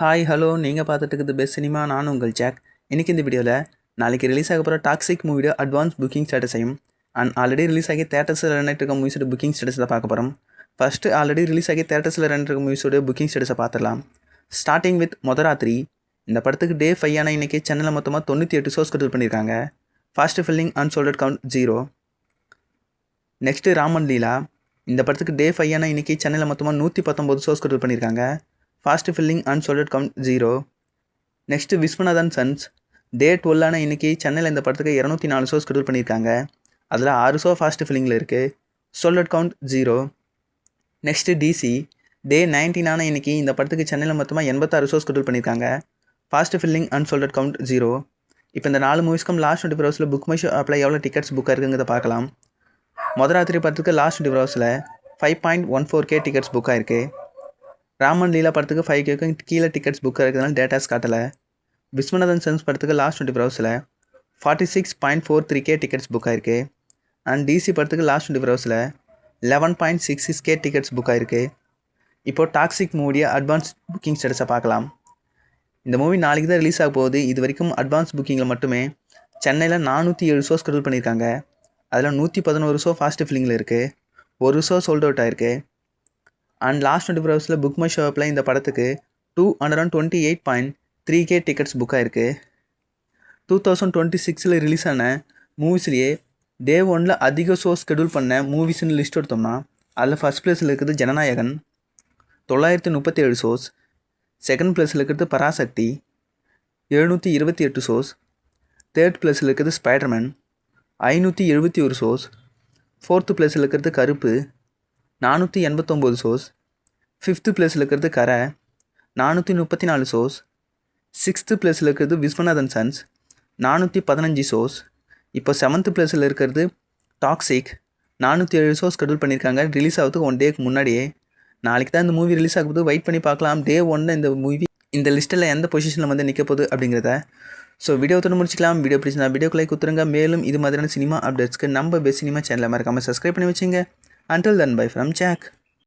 Hi hello நீங்கள் பார்த்துட்டு இருக்குது பெஸ்ட் சினிமா. நான் உங்கள் ஜாக். இன்றைக்கி இந்த வீடியோவில் நாளைக்கு ரிலீஸ் ஆக போகிற டாக்ஸிக் மூவியோட அட்வான்ஸ் புக்கிங் ஸ்டேட்டஸையும் அண்ட் ஆல்ரெடி ரிலீஸ் ஆகி தேட்டர்ஸில் ரன் ஆகிட்டு இருக்க மூவிஸோட புக்கிங் ஸ்டேட்டஸில் பார்க்க போகிறோம். ஃபஸ்ட்டு ஆல்ரெடி ரிலீஸ் ஆகி தேட்டர்ஸில் ரன் இருக்க மூவிஸோட புக்கிங் ஸ்டேட்டஸை பார்த்துடலாம். ஸ்டார்டிங் வித் மொதராத்திரி. இந்த படத்துக்கு டே 5 ஆன இன்றைக்கி சென்னையில் மொத்தமாக 98 ஷோஸ் ஷெட்யூல் பண்ணியிருக்காங்க. Fast filling unsolded count 0. Next Raman Leela. இந்த படத்துக்கு டே 5 ஆன இன்றைக்கி சென்னையில் மொத்தமாக 119 ஷோஸ் ஷெட்யூல் பண்ணியிருக்காங்க. Fast filling unsolded count 0. Next Viswanathan Sons. Day 12 ஆன இன்றைக்கி சென்னையில் இந்த படத்துக்கு 204 ஷோஸ் ஷெட்யூல் பண்ணியிருக்காங்க. அதில் 6 ஷோ ஃபாஸ்ட் ஃபில்லிங்கில் இருக்குது. Solded count 0. Next DC. Day 19 ஆன இன்றைக்கி இந்த படத்துக்கு சென்னையில் மொத்தமாக 86 ஷோஸ் ஷெட்யூல் பண்ணியிருக்காங்க. Fast filling unsolded count 0. இப்போ இந்த 4 மூவிஸ்க்கும் லாஸ்ட் 24 ஹவர்ஸில் புக் மை ஷோ ஆப்பில் எவ்வளோ டிக்கெட்ஸ் புக் ஆயிருக்குங்கிறத பார்க்கலாம். மொதராத்திரி படத்துக்கு லாஸ்ட் 24 ஹவர்ஸில் 5.14K டிக்கெட்ஸ் புக் ஆயிருக்கு. ராமன் லீலா படத்துக்கு 5Kக்கும் கீழே டிக்கெட்ஸ் புக் இருக்கிறதுனால டேட்டாஸ் காட்டலை. விஸ்வநாதன் சன்ஸ் படத்துக்கு லாஸ்ட் 24 ஹவர்ஸில் 46.43K டிக்கெட்ஸ் புக் ஆயிருக்கு. அண்ட் டிசி படத்துக்கு லாஸ்ட் 24 ஹவர்ஸில் 11.66K டிக்கெட்ஸ் புக் ஆயிருக்கு. இப்போது டாக்ஸிக் மூவிய அட்வான்ஸ் புக்கிங் ஸ்டேட்டஸை பார்க்கலாம். இந்த மூவி நாளைக்கு தான் ரிலீஸ் ஆக போகுது. இது வரைக்கும் அட்வான்ஸ் புக்கிங்கில் மட்டுமே சென்னையில் 407 ஷோஸ் ஷெட்யூல் பண்ணியிருக்காங்க. அதில் 111 ஷோ ஃபாஸ்ட் ஃபில்லிங்கில் இருக்குது. ஒரு ஷோ சோல்ட் அவுட் ஆயிருக்கு. அண்ட் லாஸ்ட் 24 ஹவர்ஸில் புக் மை ஷோ ஆப்பில் இந்த படத்துக்கு 228.3K டிக்கெட்ஸ் புக் ஆயிருக்கு. 2026 ரிலீஸ் ஆன மூவிஸ்லேயே டே 1 அதிக ஷோஸ் ஷெட்யூல் பண்ண மூவிஸ்னு லிஸ்ட் எடுத்தோம்னா அதில் ஃபஸ்ட் பிளேஸில் இருக்கிறது ஜனநாயகன் 937 ஷோஸ். செகண்ட் பிளேஸில் இருக்கிறது பராசக்தி 728 ஷோஸ். தேர்ட் பிளேஸில் இருக்கிறது ஸ்பைடர்மேன் 571 ஷோஸ். ஃபோர்த்து பிளேஸில் இருக்கிறது கருப்பு 489 ஷோஸ். ஃபிஃப்த்து பிளேஸில் இருக்கிறது கரை 434 ஷோஸ். சிக்ஸ்த்து பிளேஸில் இருக்கிறது விஸ்வநாதன் சன்ஸ் 415 ஷோஸ். இப்போ 7th பிளேஸில் இருக்கிறது டாக்ஸிக் 407 ஷோஸ் ஷெட்யூல் பண்ணியிருக்காங்க. ரிலீஸ் ஆகிறதுக்கு 1 டேக்கு முன்னாடியே. நாளைக்கு தான் இந்த மூவி ரிலீஸ் ஆகும்போது வெயிட் பண்ணி பார்க்கலாம். டே 1 இந்த மூவி இந்த லிஸ்ட்டில் எந்த பொசிஷனில் வந்து நிற்க போகுது அப்படிங்கிறத. ஸோ வீடியோத்தோடு முடிச்சிக்கலாம். வீடியோ பிடிச்சிருந்தா வீடியோக்கு லைக் கொடுத்துருங்க. மேலும் இது மாதிரியான சினிமா அப்டேட்ஸ்க்கு நம்ம பெஸ்ட் சினிமா சேனலை மறக்காமல் சப்ஸ்கிரைப் பண்ணி வச்சுங்க. Until then, bye from Jack.